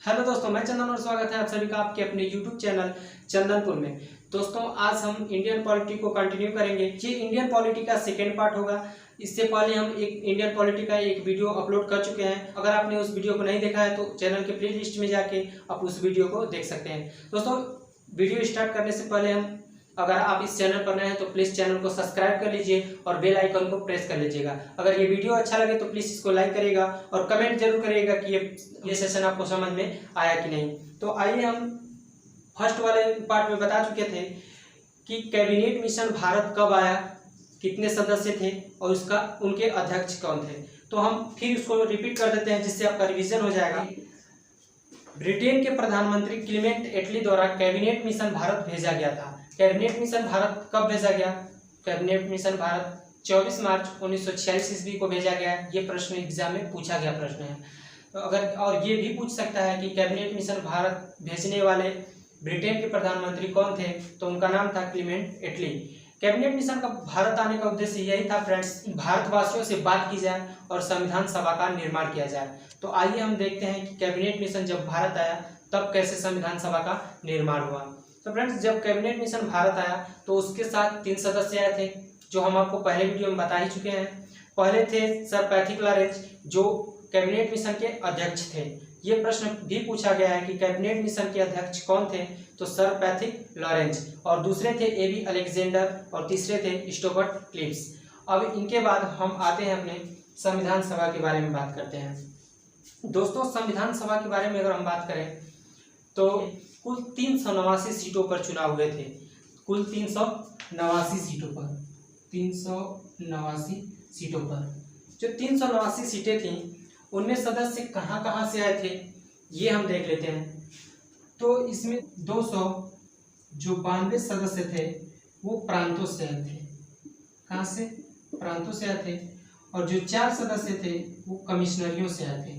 Hello दोस्तों, मैं चंदन और स्वागत है आप सभी का आपके अपने यूट्यूब चैनल चंदनपुर में। दोस्तों, आज हम इंडियन पॉलिटी को कंटिन्यू करेंगे। ये इंडियन पॉलिटी का सेकेंड पार्ट होगा। इससे पहले हम एक इंडियन पॉलिटी का एक वीडियो अपलोड कर चुके हैं। अगर आपने उस वीडियो को नहीं देखा है तो चैनल के प्ले लिस्ट में जाके आप उस वीडियो को देख सकते हैं। दोस्तों, वीडियो स्टार्ट करने से पहले अगर आप इस चैनल पर नए हैं तो प्लीज़ चैनल को सब्सक्राइब कर लीजिए और बेल आइकन को प्रेस कर लीजिएगा। अगर ये वीडियो अच्छा लगे तो प्लीज़ इसको लाइक करिएगा और कमेंट जरूर करिएगा कि ये सेशन आपको समझ में आया कि नहीं। तो आइए, हम फर्स्ट वाले पार्ट में बता चुके थे कि कैबिनेट मिशन भारत कब आया, कितने सदस्य थे और उसका उनके अध्यक्ष कौन थे। तो हम फिर उसको रिपीट कर देते हैं जिससे आपका रिविजन हो जाएगा। ब्रिटेन के प्रधानमंत्री क्लीमेंट एटली द्वारा कैबिनेट मिशन भारत भेजा गया था। कैबिनेट मिशन भारत कब भेजा गया? कैबिनेट मिशन भारत 24 मार्च 1946 ईस्वी को भेजा गया। ये प्रश्न एग्जाम में पूछा गया प्रश्न है। तो अगर और ये भी पूछ सकता है कि कैबिनेट मिशन भारत भेजने वाले ब्रिटेन के प्रधानमंत्री कौन थे, तो उनका नाम था क्लीमेंट एटली। कैबिनेट मिशन का भारत आने का उद्देश्य यही था फ्रेंड्स, भारतवासियों से बात की जाए और संविधान सभा का निर्माण किया जाए। तो आइए हम देखते हैं कि कैबिनेट मिशन जब भारत आया तब कैसे संविधान सभा का निर्माण हुआ। तो फ्रेंड्स, जब कैबिनेट मिशन भारत आया तो उसके साथ 3 सदस्य आए थे, जो हम आपको पहले वीडियो में बता ही चुके हैं। पहले थे सर पैथिक लॉरेंस, जो कैबिनेट मिशन के अध्यक्ष थे। ये प्रश्न भी पूछा गया है कि कैबिनेट मिशन के अध्यक्ष कौन थे, तो सर पैथिक लॉरेंस। और दूसरे थे एबी अलेक्जेंडर और तीसरे थे स्टुअर्ट क्लिव्स। अब इनके बाद हम आते हैं अपने संविधान सभा के बारे में बात करते हैं। दोस्तों, संविधान सभा के बारे में अगर हम बात करें तो कुल 389 सीटों पर चुनाव हुए थे। कुल 389 सीटों पर 389 सीटों पर जो 389 सीटें थीं, उनमें सदस्य कहाँ कहाँ से आए थे ये हम देख लेते हैं। तो इसमें 292 सदस्य थे वो प्रांतों से आए थे। कहाँ से? प्रांतों से आए थे। और जो 4 सदस्य थे वो कमिश्नरियों से आए थे।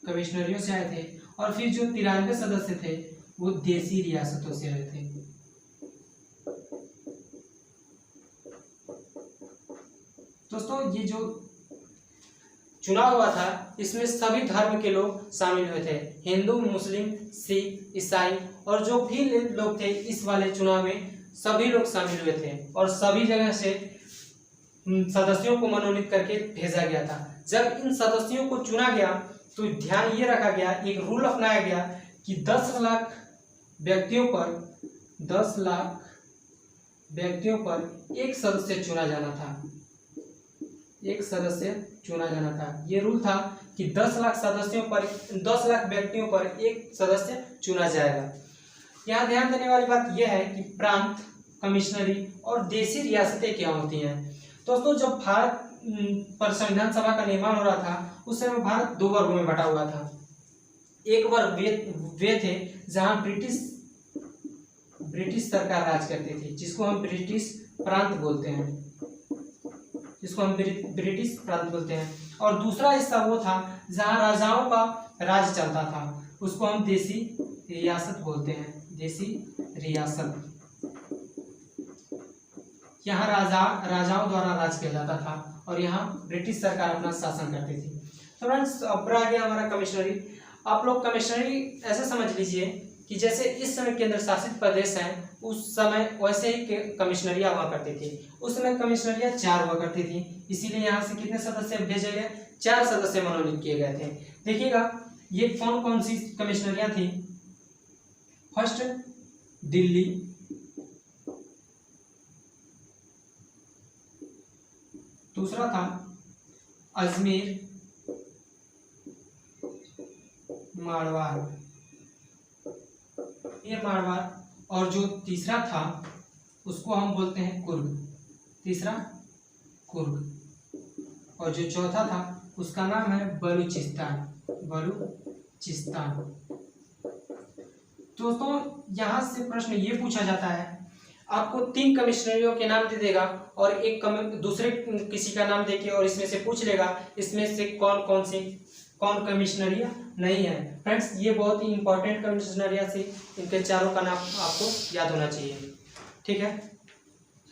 कमिश्नरियों से आए थे। और फिर जो 93 सदस्य थे वो देसी रियासतों से आए थे। दोस्तों, ये जो चुनाव हुआ था इसमें सभी धर्म के लोग शामिल हुए थे, हिंदू, मुस्लिम, सिख, ईसाई और जो भी लोग थे इस वाले चुनाव में सभी लोग शामिल हुए थे। और सभी जगह से सदस्यों को मनोनीत करके भेजा गया था। जब इन सदस्यों को चुना गया तो ध्यान ये रखा गया, एक रूल अपनाया गया कि 10 लाख व्यक्तियों पर एक सदस्य चुना जाना था। एक सदस्य चुना जाना था। ये रूल था कि 10 लाख व्यक्तियों पर एक सदस्य चुना जाएगा। यहाँ ध्यान देने वाली बात यह है कि प्रांत, कमिश्नरी और देसी रियासतें क्या होती हैं। दोस्तों, जब भारत पर संविधान सभा का निर्माण हो रहा था उस समय भारत 2 वर्गों में बटा हुआ था। एक वर्ग वे थे जहां ब्रिटिश सरकार राज करती थी, जिसको हम ब्रिटिश प्रांत बोलते हैं। और दूसरा हिस्सा वो था जहां राजाओं का राज चलता था, उसको हम देसी रियासत बोलते हैं। देसी रियासत, यहाँ राजाओं द्वारा राज किया जाता था और यहाँ ब्रिटिश सरकार अपना शासन करती थी। तो फ्रेंड्स, अब रह गया हमारा कमिश्नरी। आप लोग कमिश्नरी ऐसे समझ लीजिए कि जैसे इस समय केंद्र शासित प्रदेश हैं, उस समय वैसे ही कमिश्नरियाँ हुआ करती थी। उस समय कमिश्नरियाँ 4 हुआ करती थी, इसीलिए यहाँ से कितने सदस्य भेजे गए? 4 सदस्य मनोनीत किए गए थे। देखिएगा ये कौन कौन सी कमिश्नरियाँ थी। फर्स्ट, दिल्ली, दूसरा था अजमेर, मारवाड़, ये मारवाड़। और जो तीसरा था उसको हम बोलते हैं कुर्ग। तीसरा कुर्ग। और जो चौथा था उसका नाम है बलूचिस्तान। दोस्तों, यहाँ से प्रश्न ये पूछा जाता है, आपको 3 कमिश्नरियों के नाम दे देगा और एक दूसरे किसी का नाम देके और इसमें से पूछ लेगा इसमें से कौन कमिश्नरियाँ नहीं है। फ्रेंड्स, ये बहुत ही इंपॉर्टेंट कमिश्नरियाँ थी, इनके चारों का नाम आपको याद होना चाहिए। ठीक है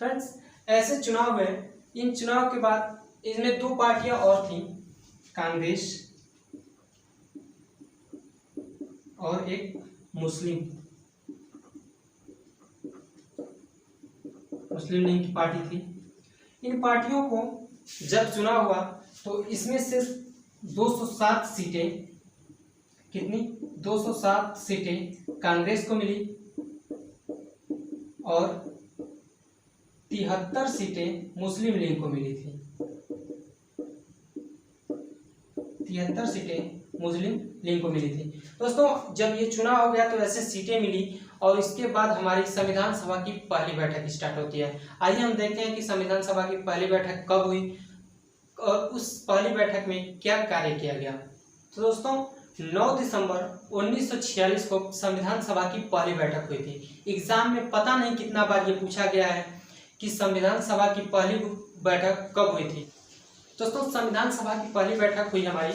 फ्रेंड्स, ऐसे चुनाव में इन चुनाव के बाद इनमें 2 पार्टियां और थीं, कांग्रेस और एक मुस्लिम लीग की पार्टी थी। इन पार्टियों को जब चुना हुआ तो इसमें से 207 सीटें, कितनी, 207 सीटें कांग्रेस को मिली और 73 सीटें मुस्लिम लीग को मिली थी। 73 सीटें मुस्लिम लीग को मिली थी। दोस्तों जब ये चुनाव हो गया तो ऐसे सीटें मिली और इसके बाद हमारी संविधान सभा की पहली बैठक स्टार्ट होती है। आइए हम देखते हैं कि संविधान सभा की पहली बैठक कब हुई और उस पहली बैठक में क्या कार्य किया गया। तो दोस्तों 9 दिसंबर 1946 को संविधान सभा की पहली बैठक हुई थी। एग्जाम में पता नहीं कितना बार ये पूछा गया है कि संविधान सभा की पहली बैठक कब हुई थी। दोस्तों संविधान सभा की पहली बैठक हुई हमारी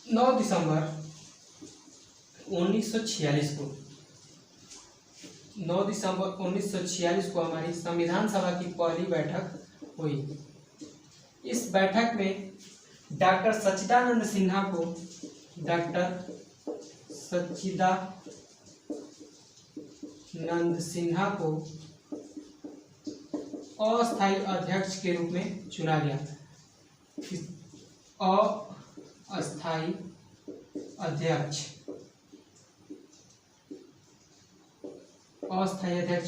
9 दिसंबर 1946 को। 9 दिसंबर 1946 को हमारी संविधान सभा की पहली बैठक हुई। इस बैठक में डॉक्टर सच्चिदानंद सिन्हा को अस्थायी अध्यक्ष के रूप में चुना गया। अस्थायी अध्यक्ष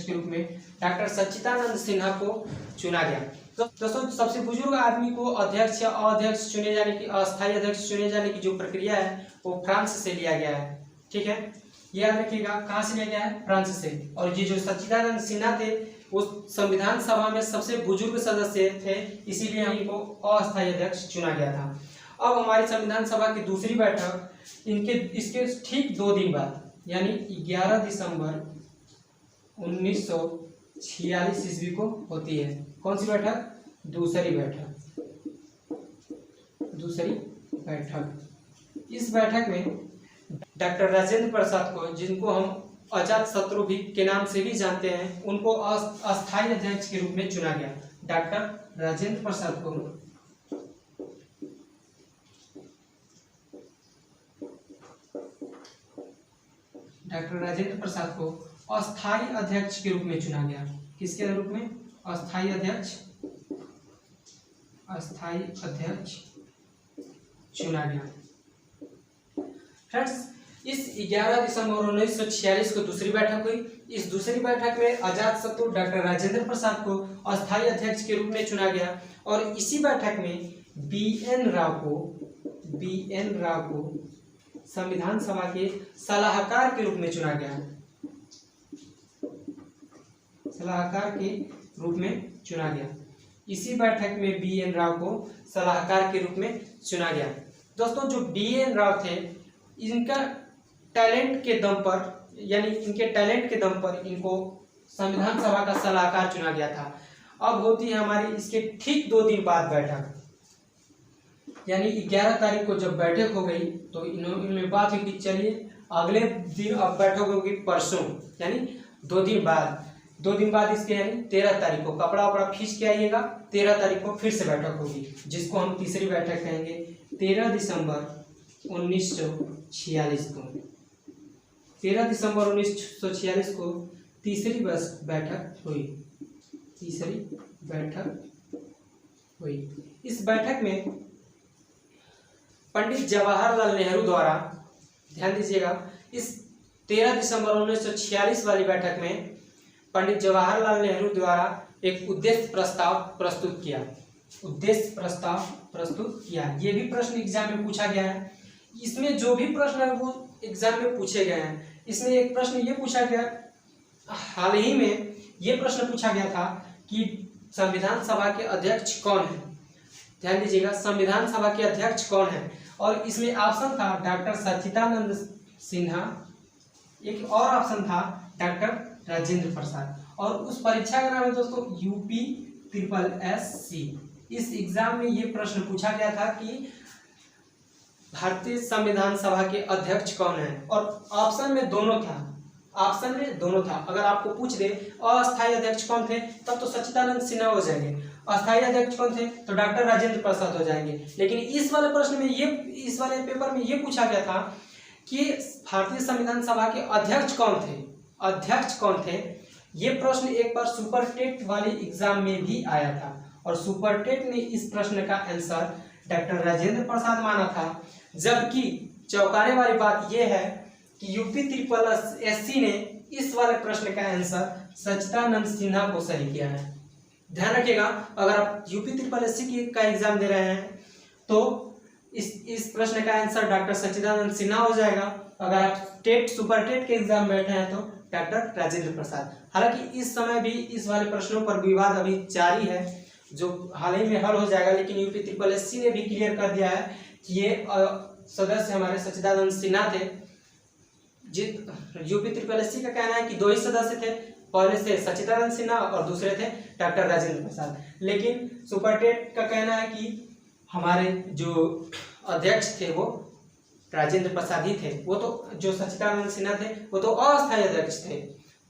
के रूप में डॉक्टर सच्चिदानंद सिन्हा को चुना गया। तो दोस्तों सबसे बुजुर्ग आदमी को अध्यक्ष या अध्यक्ष चुने जाने की, अस्थायी अध्यक्ष चुने जाने की जो प्रक्रिया है वो फ्रांस से लिया गया है। ठीक है, याद रखिएगा कहाँ से लिया गया है, फ्रांस से। और ये जो सच्चिदानंद सिन्हा थे वो संविधान सभा में सबसे बुजुर्ग सदस्य थे, इसीलिए इनको अस्थायी अध्यक्ष चुना गया था। अब हमारी संविधान सभा की दूसरी बैठक इसके ठीक 2 दिन बाद यानी 11 दिसंबर 1946 ईस्वी को होती है। कौन सी बैठक, दूसरी बैठक। इस बैठक में डॉक्टर राजेंद्र प्रसाद को, जिनको हम अजात शत्रु भी के नाम से भी जानते हैं, उनको अस्थायी अध्यक्ष के रूप में चुना गया। डॉक्टर राजेंद्र प्रसाद को अस्थायी अध्यक्ष के रूप में चुना गया। किसके रूप में, अस्थायी अध्यक्ष चुना गया। फ्रेंड्स इस 11 दिसंबर 1946 को दूसरी बैठक हुई। इस दूसरी बैठक में अजात शत्रु डॉक्टर राजेंद्र प्रसाद को अस्थायी अध्यक्ष के रूप में चुना गया और इसी बैठक में बी.एन. राव को संविधान सभा के सलाहकार के रूप में चुना गया। इसी बैठक में बी.एन. राव को सलाहकार के रूप में चुना गया। दोस्तों जो बी.एन. राव थे, इनके टैलेंट के दम पर इनको संविधान सभा का सलाहकार चुना गया था। अब होती है हमारी इसके ठीक 2 दिन बाद बैठक, यानी 11 तारीख को जब बैठक हो गई तो इनमें बात हुई कि चलिए अगले दिन अब बैठक होगी परसों, यानी 2 दिन बाद इसके यानी 13 तारीख को कपड़ा वपड़ा खींच के आइएगा। 13 तारीख को फिर से बैठक होगी, जिसको हम तीसरी बैठक कहेंगे। 13 दिसंबर 1946 को 13 दिसंबर 1946 को तीसरी बैठक हुई। इस बैठक में पंडित जवाहरलाल नेहरू द्वारा, ध्यान दीजिएगा, इस 13 दिसंबर 1946 वाली बैठक में पंडित जवाहरलाल नेहरू द्वारा एक उद्देश्य प्रस्ताव प्रस्तुत किया। ये भी प्रश्न एग्जाम में पूछा गया है। इसमें जो भी प्रश्न है वो एग्जाम में पूछे गए हैं। इसमें एक प्रश्न ये पूछा गया, हाल ही में ये प्रश्न पूछा गया था कि संविधान सभा के अध्यक्ष कौन है। ध्यान दीजिएगा, संविधान सभा के अध्यक्ष कौन है। और इसमें ऑप्शन था डॉक्टर सच्चिदानंद सिन्हा, एक और ऑप्शन था डॉक्टर राजेंद्र प्रसाद। और उस परीक्षा का नाम है दोस्तों UPSSC। इस एग्जाम में ये प्रश्न पूछा गया था कि भारतीय संविधान सभा के अध्यक्ष कौन है। और ऑप्शन में दोनों था। अगर आपको पूछ दे अस्थायी अध्यक्ष कौन थे, तब तो सच्चिदानंद सिन्हा हो जाएंगे। अस्थायी अध्यक्ष कौन थे, तो डॉक्टर राजेंद्र प्रसाद हो जाएंगे। लेकिन इस वाले प्रश्न में इस वाले पेपर में ये पूछा गया था कि भारतीय संविधान सभा के अध्यक्ष कौन थे, अध्यक्ष कौन थे। ये प्रश्न एक बार सुपर टेट वाले एग्जाम में भी आया था और सुपर टेट ने इस प्रश्न का आंसर डॉक्टर राजेंद्र प्रसाद माना था। जबकि चौंकाने वाली बात यह है कि यूपी ट्रिपल एससी ने इस वाले प्रश्न का आंसर सच्चिदानंद सिन्हा को सही किया है। ध्यान रखिएगा, अगर आप यूपी ट्रिपल एससी का एग्जाम दे रहे हैं तो इस प्रश्न का आंसर डॉक्टर सच्चिदानंद सिन्हा हो जाएगा। अगर आप टेट सुपर टेट के एग्जाम में बैठे हैं तो डॉक्टर राजेंद्र प्रसाद। हालांकि इस समय भी इस वाले प्रश्नों पर विवाद अभी जारी है, जो हाल ही में हल हो जाएगा, लेकिन यूपी ट्रिपल एससी ने भी क्लियर कर दिया है कि ये सदस्य हमारे सच्चिदानंद सिन्हा थे। यूपी ट्रिपल एससी का कहना है कि 2 ही सदस्य थे, पहले से सच्चिदानंद सिन्हा और दूसरे थे डॉक्टर राजेंद्र प्रसाद। लेकिन सुपर टेट का कहना है कि हमारे जो अध्यक्ष थे वो राजेंद्र प्रसाद ही थे, वो तो जो सच्चिदानंद सिन्हा थे वो तो अस्थायी अध्यक्ष थे।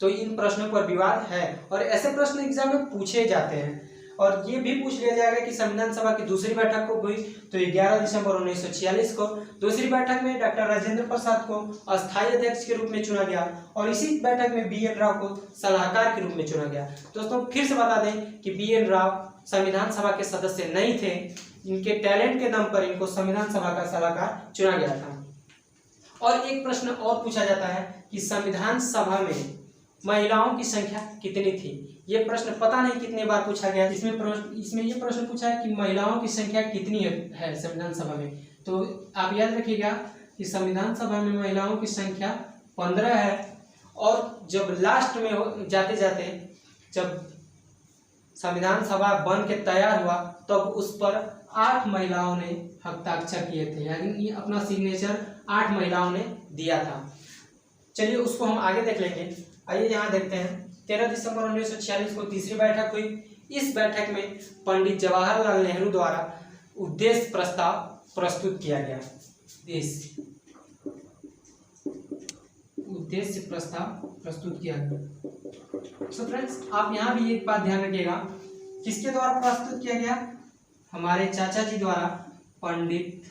तो इन प्रश्नों पर विवाद है और ऐसे प्रश्न एग्जाम में पूछे जाते हैं। और ये भी पूछ लिया जाएगा कि संविधान सभा की दूसरी बैठक को हुई तो 11 दिसंबर 1946 को दूसरी बैठक में डॉक्टर राजेंद्र प्रसाद को अस्थायी अध्यक्ष के रूप में चुना गया और इसी बैठक में BN राव को सलाहकार के रूप में चुना गया। दोस्तों फिर से बता दें कि BN राव संविधान सभा के सदस्य नहीं थे, इनके टैलेंट के दम पर इनको संविधान सभा का सलाहकार चुना गया था। और एक प्रश्न और पूछा जाता है कि संविधान सभा में महिलाओं की संख्या कितनी थी। ये प्रश्न पता नहीं कितने बार पूछा गया। इसमें ये प्रश्न पूछा है कि महिलाओं की संख्या कितनी है संविधान सभा में। तो आप याद रखिएगा कि संविधान सभा में महिलाओं की संख्या 15 है। और जब लास्ट में जाते जाते जब संविधान सभा बन के तैयार हुआ तब उस पर 8 महिलाओं ने हस्ताक्षर किए थे, यानी अपना सिग्नेचर 8 महिलाओं ने दिया था। चलिए उसको हम आगे देख लेंगे। आइए यहाँ देखते हैं 13 दिसंबर 1946 को तीसरी बैठक हुई। इस बैठक में पंडित जवाहरलाल नेहरू द्वारा उद्देश्य प्रस्ताव प्रस्तुत किया गया। उद्देश्य प्रस्ताव प्रस्तुत किया गया। सो फ्रेंड्स, आप यहाँ भी एक बात ध्यान रखिएगा, किसके द्वारा प्रस्तुत किया गया? हमारे चाचा जी द्वारा, पंडित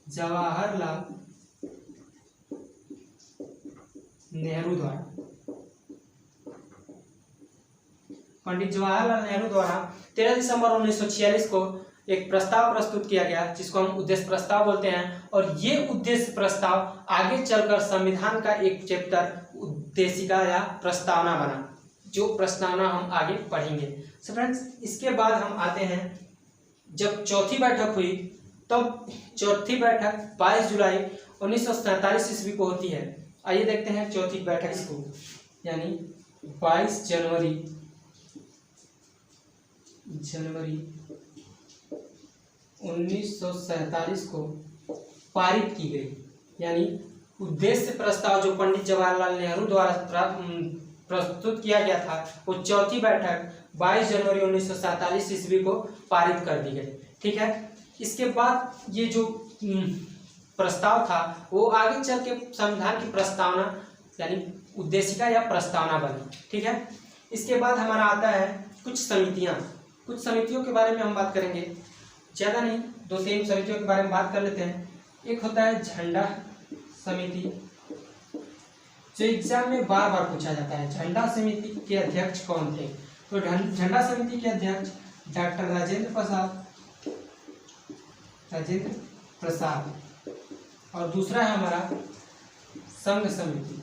जवाहरलाल नेहरू द्वारा। पंडित जवाहरलाल नेहरू द्वारा 13 दिसंबर 1946 को एक प्रस्ताव प्रस्तुत किया गया जिसको हम उद्देश्य प्रस्ताव बोलते हैं। और ये उद्देश्य प्रस्ताव आगे चलकर संविधान का एक चैप्टर उद्देशिका या प्रस्तावना बना, जो प्रस्तावना हम आगे पढ़ेंगे। सो फ्रेंड्स, इसके बाद हम आते हैं जब चौथी बैठक हुई, तब चौथी बैठक 22 जुलाई 1947 ईस्वी को होती है। आइए देखते हैं चौथी बैठक को, यानी 22 जनवरी 1947 को पारित की गई। यानी उद्देश्य प्रस्ताव जो पंडित जवाहरलाल नेहरू द्वारा प्रस्तुत किया गया था वो चौथी बैठक 22 जनवरी 1947 ईस्वी को पारित कर दी गई। ठीक है, इसके बाद ये जो प्रस्ताव था वो आगे चल के संविधान की प्रस्तावना यानी उद्देशिका या प्रस्तावना बनी। ठीक है, इसके बाद हमारा आता है कुछ समितियां। कुछ समितियों के बारे में हम बात करेंगे, ज़्यादा नहीं, 2-3 समितियों के बारे में बात कर लेते हैं। एक होता है झंडा समिति, जो एग्जाम में बार बार पूछा जाता है। झंडा समिति के अध्यक्ष कौन थे? तो झंडा समिति के अध्यक्ष डॉक्टर राजेंद्र प्रसाद। और दूसरा है हमारा संघ समिति।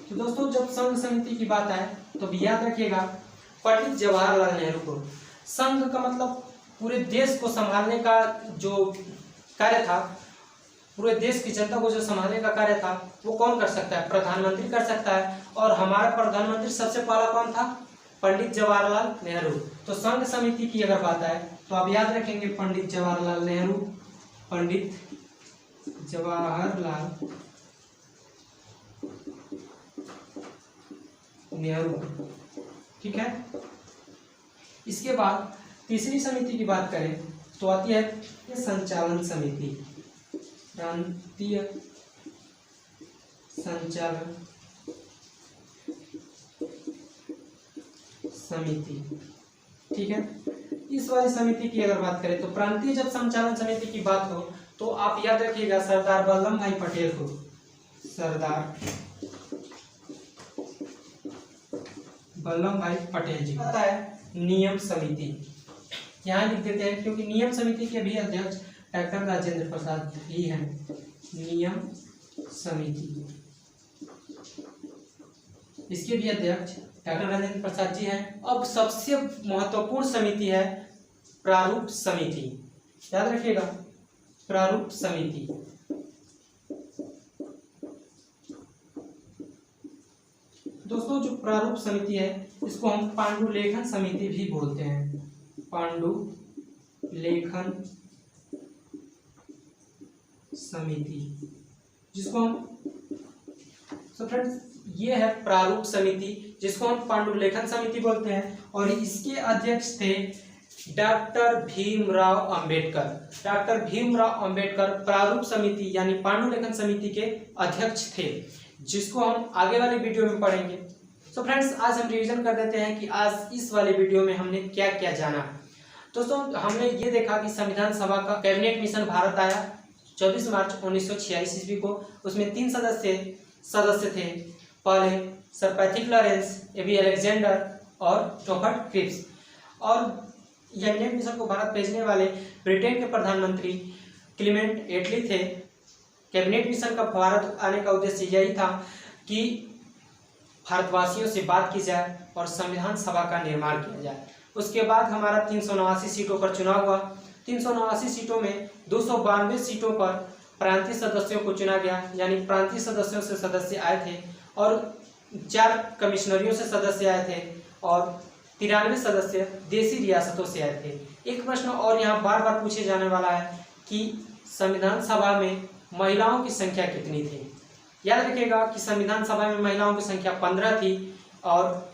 तो दोस्तों, जब संघ समिति की बात आए तो याद रखिएगा पंडित जवाहरलाल नेहरू को। संघ का मतलब पूरे देश को संभालने का जो कार्य था, पूरे देश की जनता को जो संभालने का कार्य था वो कौन कर सकता है? प्रधानमंत्री कर सकता है। और हमारा प्रधानमंत्री सबसे पहला कौन था? पंडित जवाहरलाल नेहरू। तो संघ समिति की अगर बात आए तो आप याद रखेंगे पंडित जवाहरलाल नेहरू। ठीक है, इसके बाद तीसरी समिति की बात करें तो आती है संचालन समिति, प्रांतीय संचालन समिति। ठीक है, इस वाली समिति की अगर बात करें तो प्रांतीय जब संचालन समिति की बात हो तो आप याद रखिएगा सरदार वल्लभ भाई पटेल को, सरदार वल्लभ भाई पटेल जी। आता है नियम समिति, यहाँ लिख देते हैं क्योंकि नियम समिति के भी अध्यक्ष डॉक्टर राजेंद्र प्रसाद ही हैं। नियम समिति, इसके भी अध्यक्ष डॉक्टर राजेंद्र प्रसाद जी हैं। अब सबसे महत्वपूर्ण समिति है प्रारूप समिति, याद रखिएगा प्रारूप समिति। दोस्तों जो प्रारूप समिति है इसको हम पांडुलेखन समिति भी बोलते हैं, पांडुलेखन समिति, जिसको हम फ्रेंड्स ये है प्रारूप समिति जिसको हम पांडुलेखन समिति बोलते हैं। और इसके अध्यक्ष थे डॉक्टर भीमराव अंबेडकर। डॉक्टर भीमराव अंबेडकर प्रारूप समिति यानी पांडुलेखन समिति के अध्यक्ष थे, जिसको हम आगे वाले वीडियो में पढ़ेंगे। तो फ्रेंड्स आज हम रिवीजन कर देते हैं कि आज इस वाले वीडियो में हमने क्या क्या जाना। दोस्तों हमने ये देखा कि संविधान सभा का कैबिनेट मिशन भारत आया 24 मार्च 1946 ईस्वी को। उसमें 3 सदस्य थे, पहले sir Pethick Lawrence, AB Alexander और रॉबर्ट क्रिप्स। और कैबिनेट मिशन को भारत भेजने वाले ब्रिटेन के प्रधानमंत्री क्लीमेंट एटली थे। कैबिनेट मिशन का भारत आने का उद्देश्य यही था कि भारतवासियों से बात की जाए और संविधान सभा का निर्माण किया जाए। उसके बाद हमारा 379 सीटों पर चुनाव हुआ। 379 सीटों में 292 सीटों पर प्रांतीय सदस्यों को चुना गया, यानी प्रांतीय सदस्यों से सदस्य आए थे और 4 कमिश्नरियों से सदस्य आए थे और 93 सदस्य देशी रियासतों से आए थे। एक प्रश्न और यहाँ बार बार पूछे जाने वाला है कि संविधान सभा में महिलाओं की संख्या कितनी थी। याद रखिएगा कि संविधान सभा में महिलाओं की संख्या 15 थी और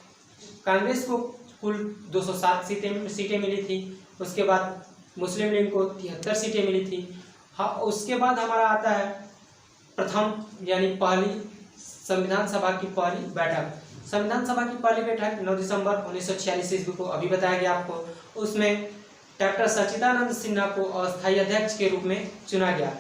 कांग्रेस को कुल 207 सीटें मिली थी। उसके बाद मुस्लिम लीग को 73 सीटें मिली थी। हाँ, उसके बाद हमारा आता है प्रथम यानी पहली संविधान सभा की पहली बैठक। संविधान सभा की पहली बैठक 9 दिसंबर 1946 ईस्वी को अभी बताया गया आपको। उसमें डॉक्टर सच्चिदानंद सिन्हा को अस्थायी अध्यक्ष के रूप में चुना गया।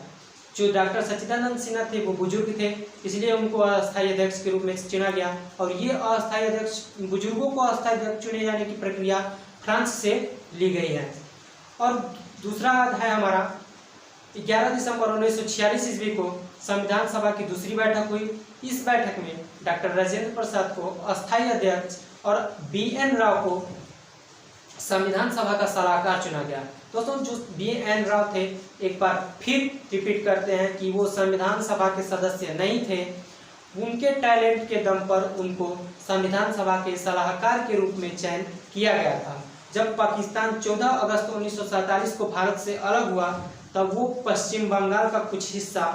जो डॉक्टर सच्चिदानंद सिन्हा थे वो बुजुर्ग थे, इसलिए उनको अस्थायी अध्यक्ष के रूप में चुना गया। और ये अस्थायी अध्यक्ष, बुजुर्गों को अस्थायी अध्यक्ष चुने जाने की प्रक्रिया फ्रांस से ली गई है। और दूसरा है हमारा 11 दिसंबर 1946 ईस्वी को संविधान सभा की दूसरी बैठक हुई। इस बैठक में डॉक्टर राजेंद्र प्रसाद को अस्थायी अध्यक्ष और BN राव को संविधान सभा का सलाहकार चुना गया। दोस्तों जो BN राव थे, एक बार फिर रिपीट करते हैं कि वो संविधान सभा के सदस्य नहीं थे। उनके टैलेंट के दम पर उनको संविधान सभा के सलाहकार के रूप में चयन किया गया था। जब पाकिस्तान 14 अगस्त 1947 को भारत से अलग हुआ तब वो पश्चिम बंगाल का कुछ हिस्सा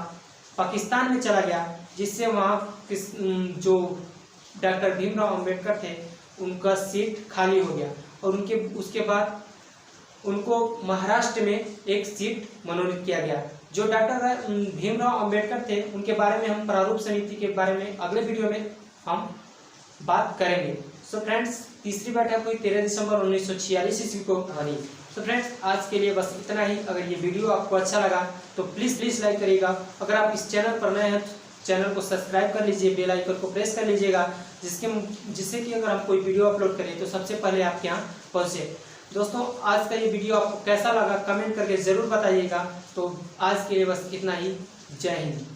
पाकिस्तान में चला गया, जिससे वहाँ जो डॉक्टर भीमराव अंबेडकर थे उनका सीट खाली हो गया और उसके बाद उनको महाराष्ट्र में एक सीट मनोनीत किया गया। जो डॉक्टर भीमराव अंबेडकर थे उनके बारे में हम प्रारूप समिति के बारे में अगले वीडियो में हम बात करेंगे। सो फ्रेंड्स तीसरी बैठक हुई 13 दिसंबर 1946 ईस्वी को बनी। तो फ्रेंड्स आज के लिए बस इतना ही। अगर ये वीडियो आपको अच्छा लगा तो प्लीज़ लाइक करिएगा। अगर आप इस चैनल पर नए हैं तो चैनल को सब्सक्राइब कर लीजिए, बेल आइकन को प्रेस कर लीजिएगा, जिससे कि अगर हम कोई वीडियो अपलोड करें तो सबसे पहले आपके यहाँ पहुँचे। दोस्तों आज का ये वीडियो आपको कैसा लगा कमेंट करके ज़रूर बताइएगा। तो आज के लिए बस इतना ही। जय हिंद।